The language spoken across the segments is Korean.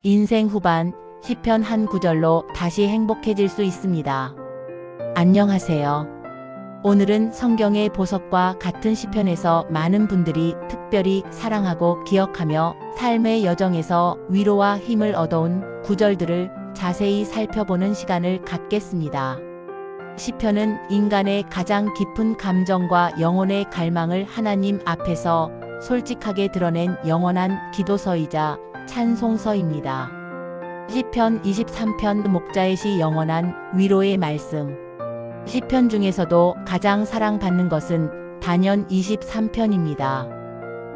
인생 후반 시편 한 구절로 다시 행복해질 수 있습니다. 안녕하세요. 오늘은 성경의 보석과 같은 시편에서 많은 분들이 특별히 사랑하고 기억하며 삶의 여정에서 위로와 힘을 얻어온 구절들을 자세히 살펴보는 시간을 갖겠습니다. 시편은 인간의 가장 깊은 감정과 영혼의 갈망을 하나님 앞에서 솔직하게 드러낸 영원한 기도서이자 찬송서입니다. 시편 23편 목자의 시 영원한 위로의 말씀. 시편 중에서도 가장 사랑받는 것은 단연 23편입니다.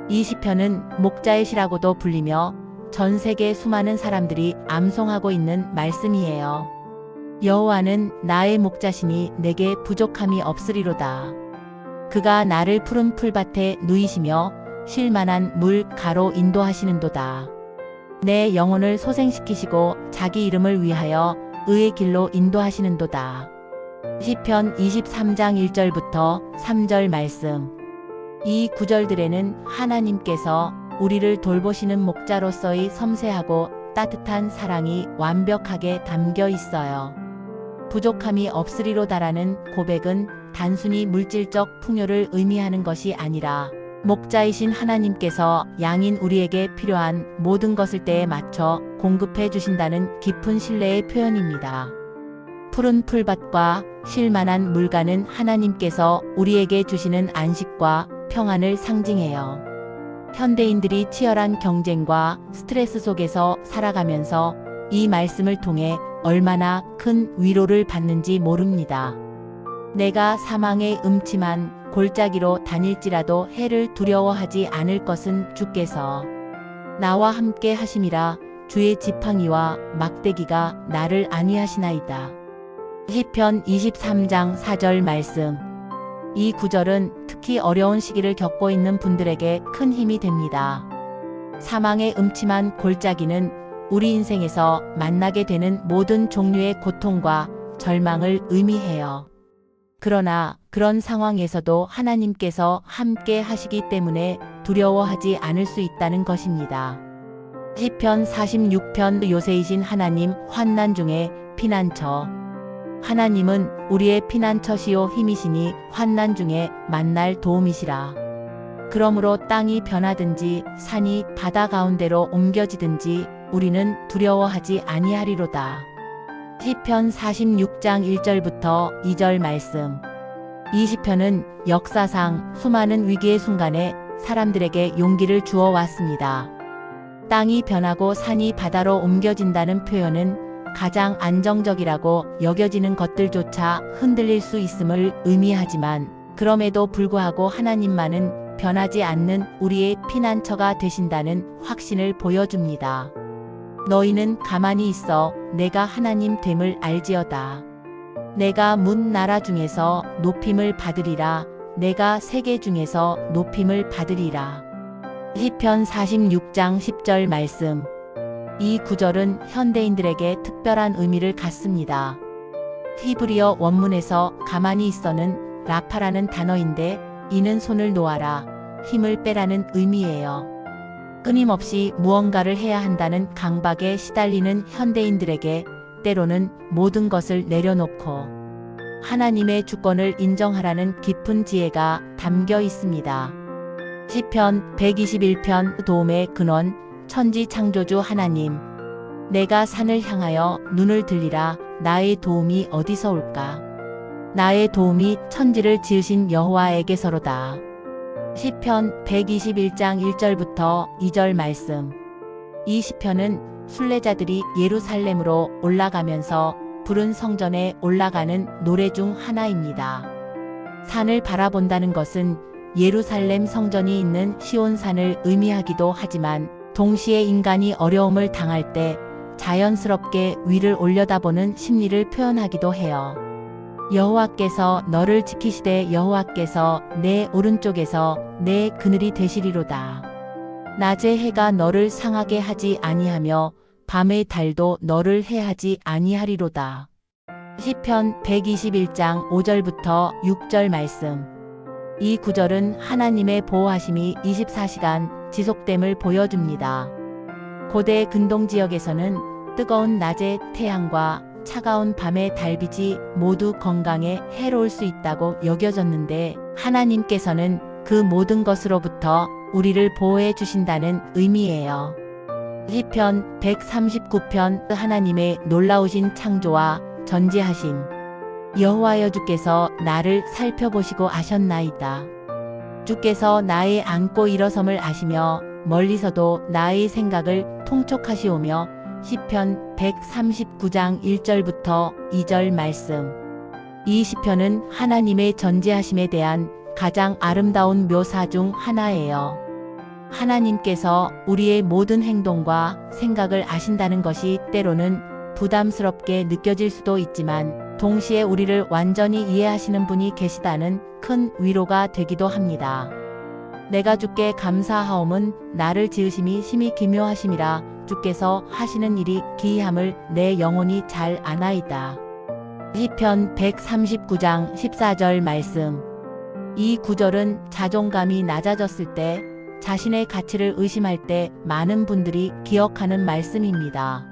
이 시편은 목자의 시라고도 불리며 전 세계 수많은 사람들이 암송하고 있는 말씀이에요. 여호와는 나의 목자시니 내게 부족함이 없으리로다. 그가 나를 푸른 풀밭에 누이시며 쉴 만한 물 가로 인도하시는도다. 내 영혼을 소생시키시고 자기 이름을 위하여 의의 길로 인도하시는도다. 시편 23장 1절부터 3절 말씀. 이 구절들에는 하나님께서 우리를 돌보시는 목자로서의 섬세하고 따뜻한 사랑이 완벽하게 담겨 있어요. 부족함이 없으리로다라는 고백은 단순히 물질적 풍요를 의미하는 것이 아니라 목자이신 하나님께서 양인 우리에게 필요한 모든 것을 때에 맞춰 공급해 주신다는 깊은 신뢰의 표현입니다. 푸른 풀밭과 쉴 만한 물가는 하나님께서 우리에게 주시는 안식과 평안을 상징해요. 현대인들이 치열한 경쟁과 스트레스 속에서 살아가면서 이 말씀을 통해 얼마나 큰 위로를 받는지 모릅니다. 내가 사망의 음침한 골짜기로 다닐지라도 해를 두려워하지 않을 것은 주께서 나와 함께 하심이라. 주의 지팡이와 막대기가 나를 안위하시나이다. 시편 23장 4절 말씀. 이 구절은 특히 어려운 시기를 겪고 있는 분들에게 큰 힘이 됩니다. 사망의 음침한 골짜기는 우리 인생에서 만나게 되는 모든 종류의 고통과 절망을 의미해요. 그러나 그런 상황에서도 하나님께서 함께 하시기 때문에 두려워하지 않을 수 있다는 것입니다. 시편 46편 요새이신 하나님 환난 중에 피난처. 하나님은 우리의 피난처시요 힘이시니 환난 중에 만날 도움이시라. 그러므로 땅이 변하든지 산이 바다 가운데로 옮겨지든지 우리는 두려워하지 아니하리로다. 시편 46장 1절부터 2절 말씀. 이 시편은 역사상 수많은 위기의 순간에 사람들에게 용기를 주어 왔습니다. 땅이 변하고 산이 바다로 옮겨진다는 표현은 가장 안정적이라고 여겨지는 것들조차 흔들릴 수 있음을 의미하지만 그럼에도 불구하고 하나님만은 변하지 않는 우리의 피난처가 되신다는 확신을 보여줍니다. 너희는 가만히 있어 내가 하나님 됨을 알지어다. 내가 문 나라 중에서 높임을 받으리라. 내가 세계 중에서 높임을 받으리라. 시편 46장 10절 말씀. 이 구절은 현대인들에게 특별한 의미를 갖습니다. 히브리어 원문에서 가만히 있어는 라파라는 단어인데 이는 손을 놓아라, 힘을 빼라는 의미예요. 끊임없이 무언가를 해야 한다는 강박에 시달리는 현대인들에게 때로는 모든 것을 내려놓고 하나님의 주권을 인정하라는 깊은 지혜가 담겨 있습니다. 시편 121편 도움의 근원 천지 창조주 하나님. 내가 산을 향하여 눈을 들리라. 나의 도움이 어디서 올까? 나의 도움이 천지를 지으신 여호와에게서로다. 시편 121장 1절부터 2절 말씀. 이 시편은 순례자들이 예루살렘으로 올라가면서 푸른 성전에 올라가는 노래 중 하나입니다. 산을 바라본다는 것은 예루살렘 성전이 있는 시온산을 의미하기도 하지만 동시에 인간이 어려움을 당할 때 자연스럽게 위를 올려다보는 심리를 표현하기도 해요. 여호와께서 너를 지키시되 여호와께서 내 오른쪽에서 내 그늘이 되시리로다. 낮의 해가 너를 상하게 하지 아니하며 밤의 달도 너를 해하지 아니하리로다. 시편 121장 5절부터 6절 말씀. 이 구절은 하나님의 보호하심이 24시간 지속됨을 보여줍니다. 고대 근동 지역에서는 뜨거운 낮의 태양과 차가운 밤의 달빛이 모두 건강에 해로울 수 있다고 여겨졌는데, 하나님께서는 그 모든 것으로부터 우리를 보호해 주신다는 의미예요. 시편 139편 하나님의 놀라우신 창조와 전지하심. 여호와여, 주께서 나를 살펴보시고 아셨나이다. 주께서 나의 앉고 일어섬을 아시며 멀리서도 나의 생각을 통촉하시오며. 시편 139장 1절부터 2절 말씀. 이 시편은 하나님의 전지하심에 대한 가장 아름다운 묘사 중 하나예요. 하나님께서 우리의 모든 행동과 생각을 아신다는 것이 때로는 부담스럽게 느껴질 수도 있지만, 동시에 우리를 완전히 이해하시는 분이 계시다는 큰 위로가 되기도 합니다. 내가 주께 감사하옴은 나를 지으심이 심히 기묘하심이라. 주께서 하시는 일이 기이함을 내 영혼이 잘 아나이다. 시편 139장 14절 말씀. 이 구절은 자존감이 낮아졌을 때, 자신의 가치를 의심할 때 많은 분들이 기억하는 말씀입니다.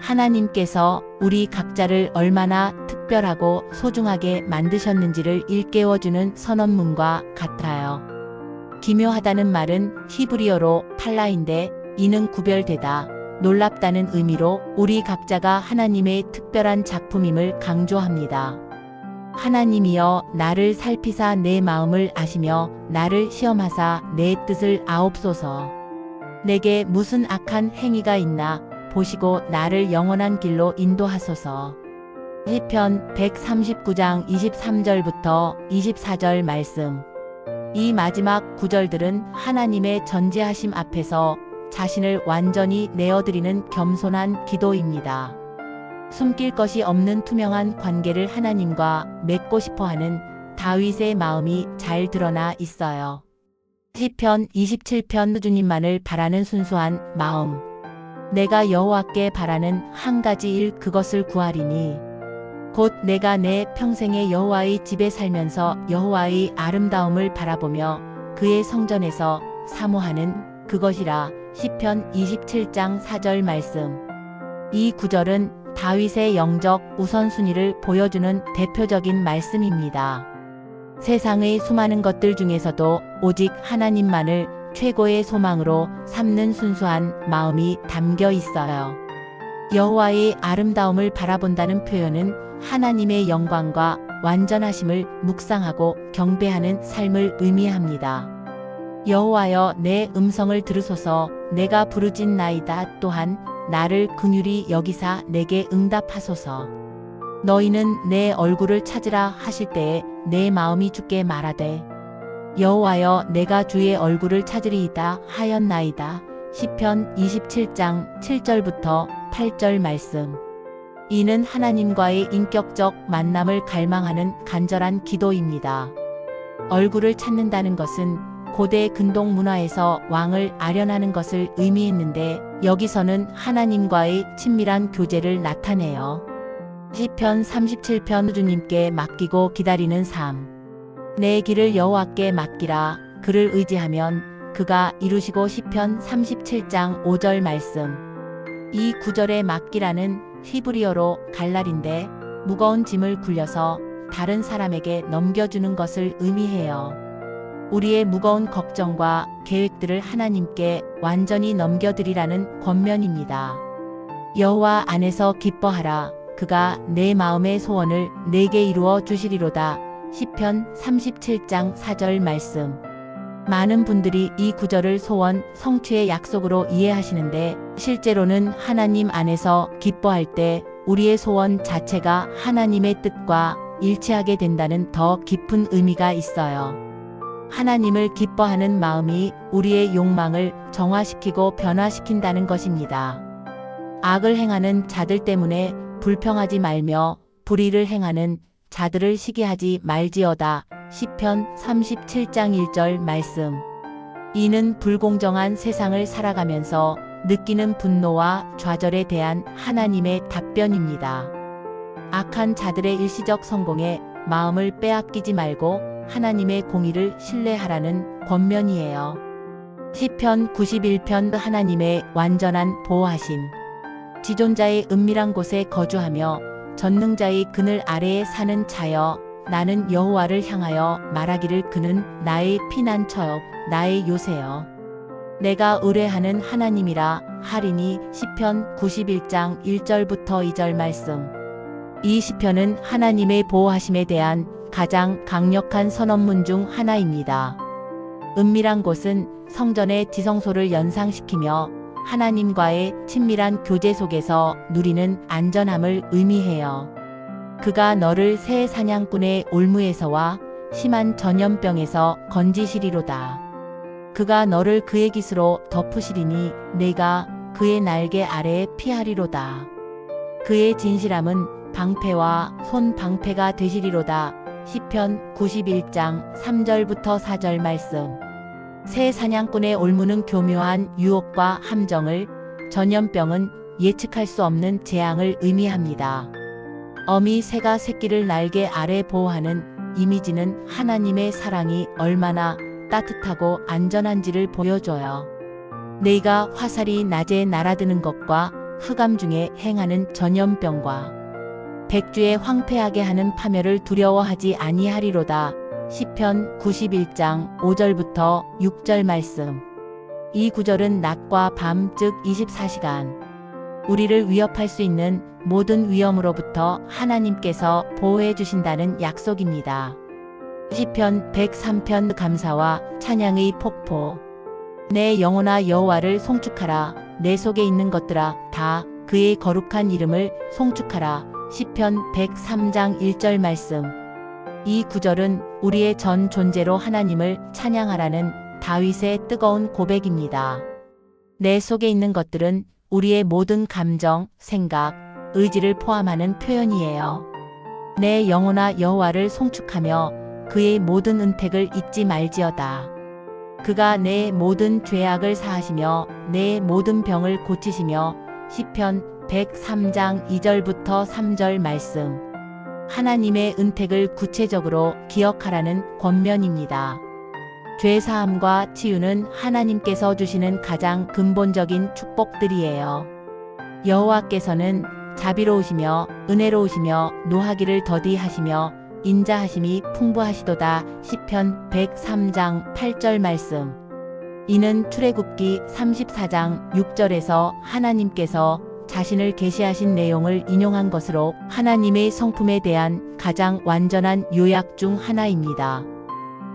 하나님께서 우리 각자를 얼마나 특별하고 소중하게 만드셨는지를 일깨워주는 선언문과 같아요. 기묘하다는 말은 히브리어로 팔라인데, 이는 구별되다, 놀랍다는 의미로 우리 각자가 하나님의 특별한 작품임을 강조합니다. 하나님이여, 나를 살피사 내 마음을 아시며 나를 시험하사 내 뜻을 아옵소서. 내게 무슨 악한 행위가 있나 보시고 나를 영원한 길로 인도하소서. 시편 139장 23절부터 24절 말씀. 이 마지막 구절들은 하나님의 전지하심 앞에서 자신을 완전히 내어드리는 겸손한 기도입니다. 숨길 것이 없는 투명한 관계를 하나님과 맺고 싶어하는 다윗의 마음이 잘 드러나 있어요. 시편 27편 주님만을 바라는 순수한 마음. 내가 여호와께 바라는 한 가지 일, 그것을 구하리니 곧 내가 내 평생에 여호와의 집에 살면서 여호와의 아름다움을 바라보며 그의 성전에서 사모하는 그것이라. 시편 27장 4절 말씀. 이 구절은 다윗의 영적 우선순위를 보여주는 대표적인 말씀입니다. 세상의 수많은 것들 중에서도 오직 하나님만을 최고의 소망으로 삼는 순수한 마음이 담겨 있어요. 여호와의 아름다움을 바라본다는 표현은 하나님의 영광과 완전하심을 묵상하고 경배하는 삶을 의미합니다. 여호와여, 내 음성을 들으소서. 내가 부르짖나이다. 또한 나를 긍휼히 여기사 내게 응답하소서. 너희는 내 얼굴을 찾으라 하실 때에 내 마음이 주께 말하되, 여호와여, 내가 주의 얼굴을 찾으리이다 하였나이다. 시편 27장 7절부터 8절 말씀. 이는 하나님과의 인격적 만남을 갈망하는 간절한 기도입니다. 얼굴을 찾는다는 것은 고대 근동 문화에서 왕을 아련하는 것을 의미했는데, 여기서는 하나님과의 친밀한 교제를 나타내요. 시편 37편 주님께 맡기고 기다리는 삶. 내 길을 여호와께 맡기라. 그를 의지하면 그가 이루시고. 시편 37장 5절 말씀. 이 구절의 맡기라는 히브리어로 갈랄인데, 무거운 짐을 굴려서 다른 사람에게 넘겨주는 것을 의미해요. 우리의 무거운 걱정과 계획들을 하나님께 완전히 넘겨드리라는 권면입니다. 여호와 안에서 기뻐하라. 그가 내 마음의 소원을 내게 이루어 주시리로다. 시편 37장 4절 말씀. 많은 분들이 이 구절을 소원 성취의 약속으로 이해하시는데, 실제로는 하나님 안에서 기뻐할 때 우리의 소원 자체가 하나님의 뜻과 일치하게 된다는 더 깊은 의미가 있어요. 하나님을 기뻐하는 마음이 우리의 욕망을 정화시키고 변화시킨다는 것입니다. 악을 행하는 자들 때문에 불평하지 말며 불의를 행하는 자들을 시기하지 말지어다. 시편 37장 1절 말씀. 이는 불공정한 세상을 살아가면서 느끼는 분노와 좌절에 대한 하나님의 답변입니다. 악한 자들의 일시적 성공에 마음을 빼앗기지 말고 하나님의 공의를 신뢰하라는 권면이에요. 시편 91편 하나님의 완전한 보호하심. 지존자의 은밀한 곳에 거주하며 전능자의 그늘 아래에 사는 자여, 나는 여호와를 향하여 말하기를 그는 나의 피난처요 나의 요새여. 내가 의뢰하는 하나님이라 하리니. 시편 91장 1절부터 2절 말씀. 이 시편은 하나님의 보호하심에 대한 가장 강력한 선언문 중 하나입니다. 은밀한 곳은 성전의 지성소를 연상시키며 하나님과의 친밀한 교제 속에서 누리는 안전함을 의미해요. 그가 너를 새 사냥꾼의 올무에서와 심한 전염병에서 건지시리로다. 그가 너를 그의 깃으로 덮으시리니 내가 그의 날개 아래에 피하리로다. 그의 진실함은 방패와 손 방패가 되시리로다. 시편 91장 3절부터 4절 말씀. 새 사냥꾼의 올무는 교묘한 유혹과 함정을, 전염병은 예측할 수 없는 재앙을 의미합니다. 어미 새가 새끼를 날개 아래 보호하는 이미지는 하나님의 사랑이 얼마나 따뜻하고 안전한지를 보여줘요. 네가 화살이 낮에 날아드는 것과 흑암 중에 행하는 전염병과 백주에 황폐하게 하는 파멸을 두려워하지 아니하리로다. 시편 91장 5절부터 6절 말씀. 이 구절은 낮과 밤 즉 24시간 우리를 위협할 수 있는 모든 위험으로부터 하나님께서 보호해 주신다는 약속입니다. 시편 103편 감사와 찬양의 폭포. 내 영혼아 여호와를 송축하라. 내 속에 있는 것들아 다 그의 거룩한 이름을 송축하라. 시편 103장 1절 말씀. 이 구절은 우리의 전 존재로 하나님을 찬양하라는 다윗의 뜨거운 고백입니다. 내 속에 있는 것들은 우리의 모든 감정, 생각, 의지를 포함하는 표현이에요. 내 영혼아 여호와를 송축하며 그의 모든 은택을 잊지 말지어다. 그가 내 모든 죄악을 사하시며 내 모든 병을 고치시며. 시편 103장 2절부터 3절 말씀. 하나님의 은택을 구체적으로 기억하라는 권면입니다. 죄사함과 치유는 하나님께서 주시는 가장 근본적인 축복들이에요. 여호와께서는 자비로우시며 은혜로우시며 노하기를 더디하시며 인자하심이 풍부하시도다. 시편 103장 8절 말씀. 이는 출애굽기 34장 6절에서 하나님께서 자신을 계시하신 내용을 인용한 것으로 하나님의 성품에 대한 가장 완전한 요약 중 하나입니다.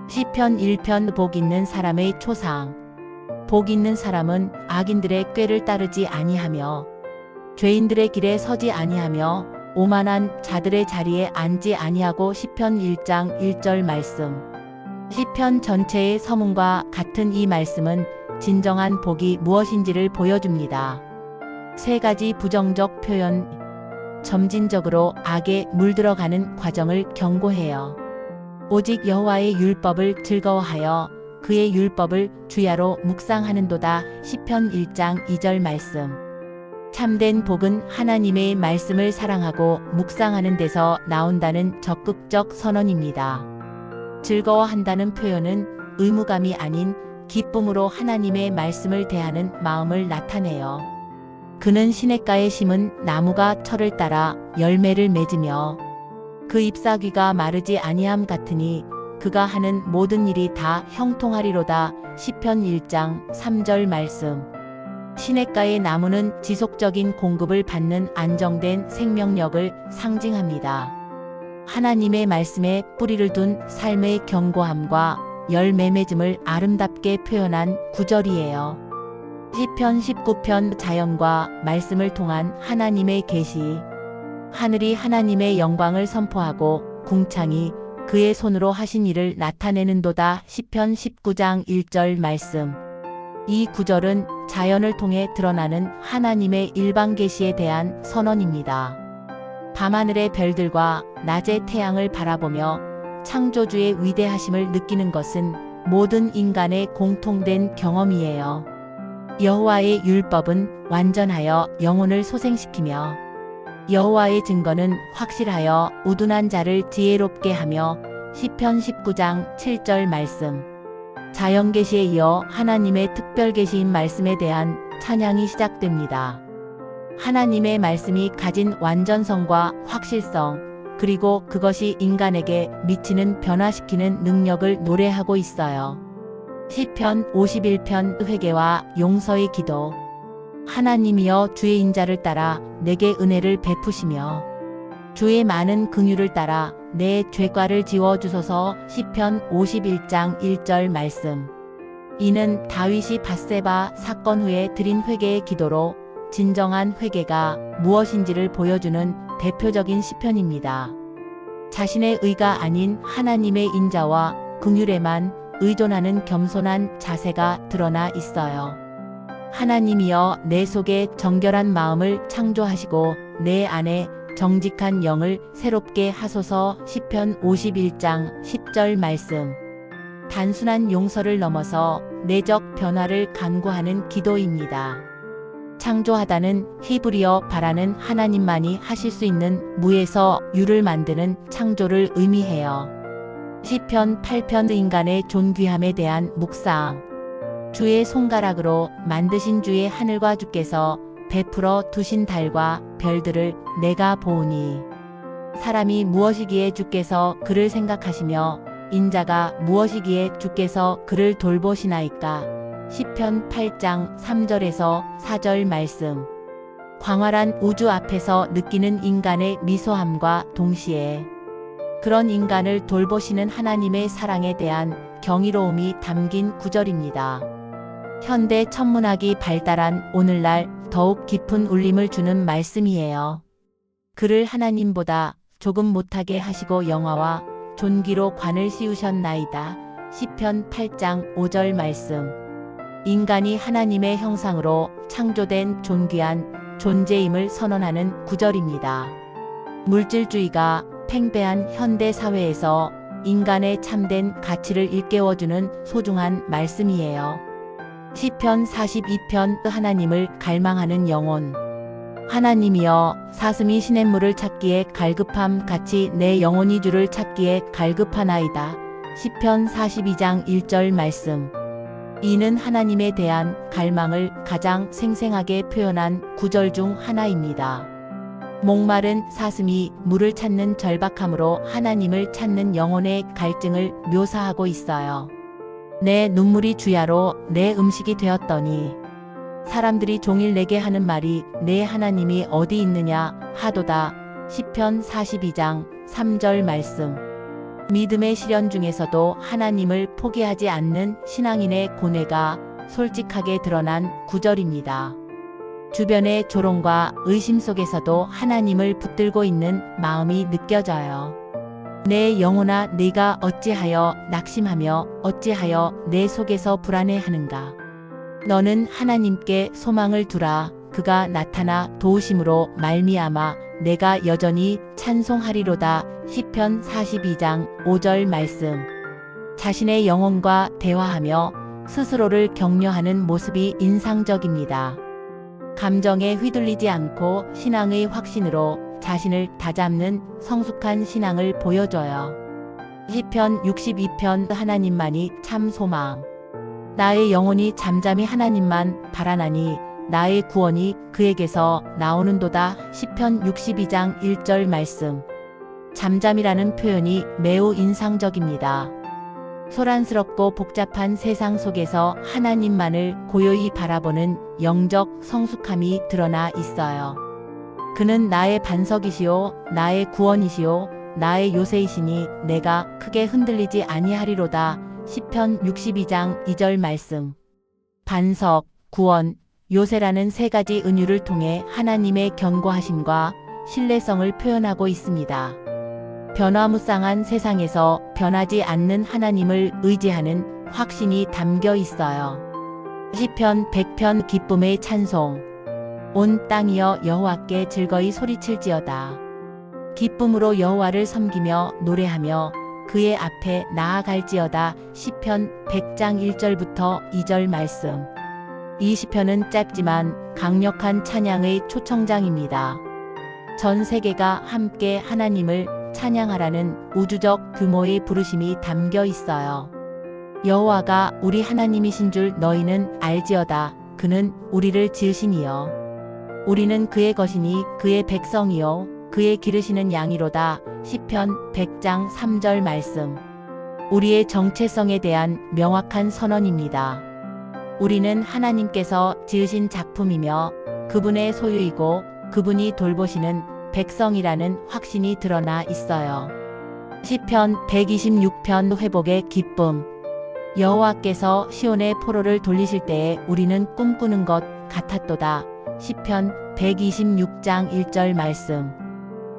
시편 1편 복 있는 사람의 초상. 복 있는 사람은 악인들의 꾀를 따르지 아니하며 죄인들의 길에 서지 아니하며 오만한 자들의 자리에 앉지 아니하고. 시편 1장 1절 말씀. 시편 전체의 서문과 같은 이 말씀은 진정한 복이 무엇인지를 보여줍니다. 세 가지 부정적 표현. 점진적으로 악에 물들어가는 과정을 경고해요. 오직 여호와의 율법을 즐거워하여 그의 율법을 주야로 묵상하는도다. 시편 1장 2절 말씀. 참된 복은 하나님의 말씀을 사랑하고 묵상하는 데서 나온다는 적극적 선언입니다. 즐거워한다는 표현은 의무감이 아닌 기쁨으로 하나님의 말씀을 대하는 마음을 나타내요. 그는 시냇가에 심은 나무가 철을 따라 열매를 맺으며 그 잎사귀가 마르지 아니함 같으니 그가 하는 모든 일이 다 형통하리로다. 시편 1장 3절 말씀. 시냇가의 나무는 지속적인 공급을 받는 안정된 생명력을 상징합니다. 하나님의 말씀에 뿌리를 둔 삶의 견고함과 열매 맺음을 아름답게 표현한 구절이에요. 시편 19편 자연과 말씀을 통한 하나님의 계시. 하늘이 하나님의 영광을 선포하고 궁창이 그의 손으로 하신 일을 나타내는도다. 시편 19장 1절 말씀. 이 구절은 자연을 통해 드러나는 하나님의 일방 계시에 대한 선언입니다. 밤하늘의 별들과 낮의 태양을 바라보며 창조주의 위대하심을 느끼는 것은 모든 인간의 공통된 경험이에요. 여호와의 율법은 완전하여 영혼을 소생시키며 여호와의 증거는 확실하여 우둔한 자를 지혜롭게 하며. 시편 19장 7절 말씀. 자연계시에 이어 하나님의 특별 계시인 말씀에 대한 찬양이 시작됩니다. 하나님의 말씀이 가진 완전성과 확실성, 그리고 그것이 인간에게 미치는 변화시키는 능력을 노래하고 있어요. 시편 51편 회개와 용서의 기도. 하나님이여 주의 인자를 따라 내게 은혜를 베푸시며 주의 많은 긍휼을 따라 내 죄과를 지워주소서. 시편 51장 1절 말씀. 이는 다윗이 밧세바 사건 후에 드린 회개의 기도로 진정한 회개가 무엇인지를 보여주는 대표적인 시편입니다. 자신의 의가 아닌 하나님의 인자와 긍휼에만 의존하는 겸손한 자세가 드러나 있어요. 하나님이여 내 속에 정결한 마음을 창조하시고 내 안에 정직한 영을 새롭게 하소서. 시편 51장 10절 말씀. 단순한 용서를 넘어서 내적 변화를 간구하는 기도입니다. 창조하다는 히브리어 바라는 하나님만이 하실 수 있는 무에서 유를 만드는 창조를 의미해요. 시편 8편 인간의 존귀함에 대한 묵상. 주의 손가락으로 만드신 주의 하늘과 주께서 베풀어 두신 달과 별들을 내가 보오니 사람이 무엇이기에 주께서 그를 생각하시며 인자가 무엇이기에 주께서 그를 돌보시나이까. 시편 8장 3절에서 4절 말씀. 광활한 우주 앞에서 느끼는 인간의 미소함과 동시에 그런 인간을 돌보시는 하나님의 사랑에 대한 경이로움이 담긴 구절입니다. 현대 천문학이 발달한 오늘날 더욱 깊은 울림을 주는 말씀이에요. 그를 하나님보다 조금 못하게 하시고 영화와 존귀로 관을 씌우셨나이다. 시편 8장 5절 말씀. 인간이 하나님의 형상으로 창조된 존귀한 존재임을 선언하는 구절입니다. 물질주의가 팽배한 현대 사회에서 인간의 참된 가치를 일깨워주는 소중한 말씀이에요. 시편 42편 하나님을 갈망하는 영혼. 하나님이여 사슴이 시냇물을 찾기에 갈급함 같이 내 영혼이 주를 찾기에 갈급하나이다. 시편 42장 1절 말씀. 이는 하나님에 대한 갈망을 가장 생생하게 표현한 구절 중 하나입니다. 목마른 사슴이 물을 찾는 절박함으로 하나님을 찾는 영혼의 갈증을 묘사하고 있어요. 내 눈물이 주야로 내 음식이 되었더니 사람들이 종일 내게 하는 말이 내 하나님이 어디 있느냐 하도다. 시편 42장 3절 말씀. 믿음의 시련 중에서도 하나님을 포기하지 않는 신앙인의 고뇌가 솔직하게 드러난 구절입니다. 주변의 조롱과 의심 속에서도 하나님을 붙들고 있는 마음이 느껴져요. 내 영혼아 네가 어찌하여 낙심하며 어찌하여 내 속에서 불안해하는가. 너는 하나님께 소망을 두라. 그가 나타나 도우심으로 말미암아 내가 여전히 찬송하리로다. 시편 42장 5절 말씀. 자신의 영혼과 대화하며 스스로를 격려하는 모습이 인상적입니다. 감정에 휘둘리지 않고 신앙의 확신으로 자신을 다잡는 성숙한 신앙을 보여줘요. 시편 62편 하나님만이 참 소망. 나의 영혼이 잠잠히 하나님만 바라나니 나의 구원이 그에게서 나오는도다. 시편 62장 1절 말씀. 잠잠이라는 표현이 매우 인상적입니다. 소란스럽고 복잡한 세상 속에서 하나님만을 고요히 바라보는 영적 성숙함이 드러나 있어요. 그는 나의 반석이시요 나의 구원이시요 나의 요새이시니 내가 크게 흔들리지 아니하리로다. 시편 62장 2절 말씀. 반석, 구원, 요새라는 세 가지 은유를 통해 하나님의 견고하심과 신뢰성을 표현하고 있습니다. 변화무쌍한 세상에서 변하지 않는 하나님을 의지하는 확신이 담겨 있어요. 시편 100편 기쁨의 찬송. 온 땅이여 여호와께 즐거이 소리칠지어다. 기쁨으로 여호와를 섬기며 노래하며 그의 앞에 나아갈지어다. 시편 100장 1절부터 2절 말씀. 이 시편은 짧지만 강력한 찬양의 초청장입니다. 전 세계가 함께 하나님을 찬양하라는 우주적 규모의 부르심이 담겨 있어요. 여호와가 우리 하나님이신 줄 너희는 알지어다. 그는 우리를 지으시니요 우리는 그의 것이니 그의 백성이요 그의 기르시는 양이로다. 시편 100장 3절 말씀. 우리의 정체성에 대한 명확한 선언입니다. 우리는 하나님께서 지으신 작품이며 그분의 소유이고 그분이 돌보시는 백성이라는 확신이 드러나 있어요. 시편 126편 회복의 기쁨. 여호와께서 시온의 포로를 돌리실 때에 우리는 꿈꾸는 것 같았도다. 시편 126장 1절 말씀.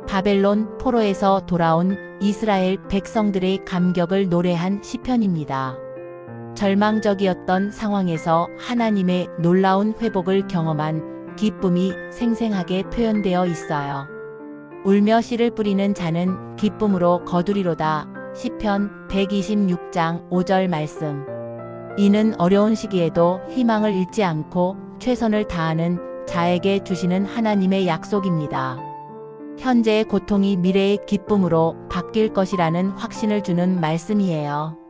바벨론 포로에서 돌아온 이스라엘 백성들의 감격을 노래한 시편입니다. 절망적이었던 상황에서 하나님의 놀라운 회복을 경험한 기쁨이 생생하게 표현되어 있어요. 울며 씨를 뿌리는 자는 기쁨으로 거두리로다. 시편 126장 5절 말씀. 이는 어려운 시기에도 희망을 잃지 않고 최선을 다하는 자에게 주시는 하나님의 약속입니다. 현재의 고통이 미래의 기쁨으로 바뀔 것이라는 확신을 주는 말씀이에요.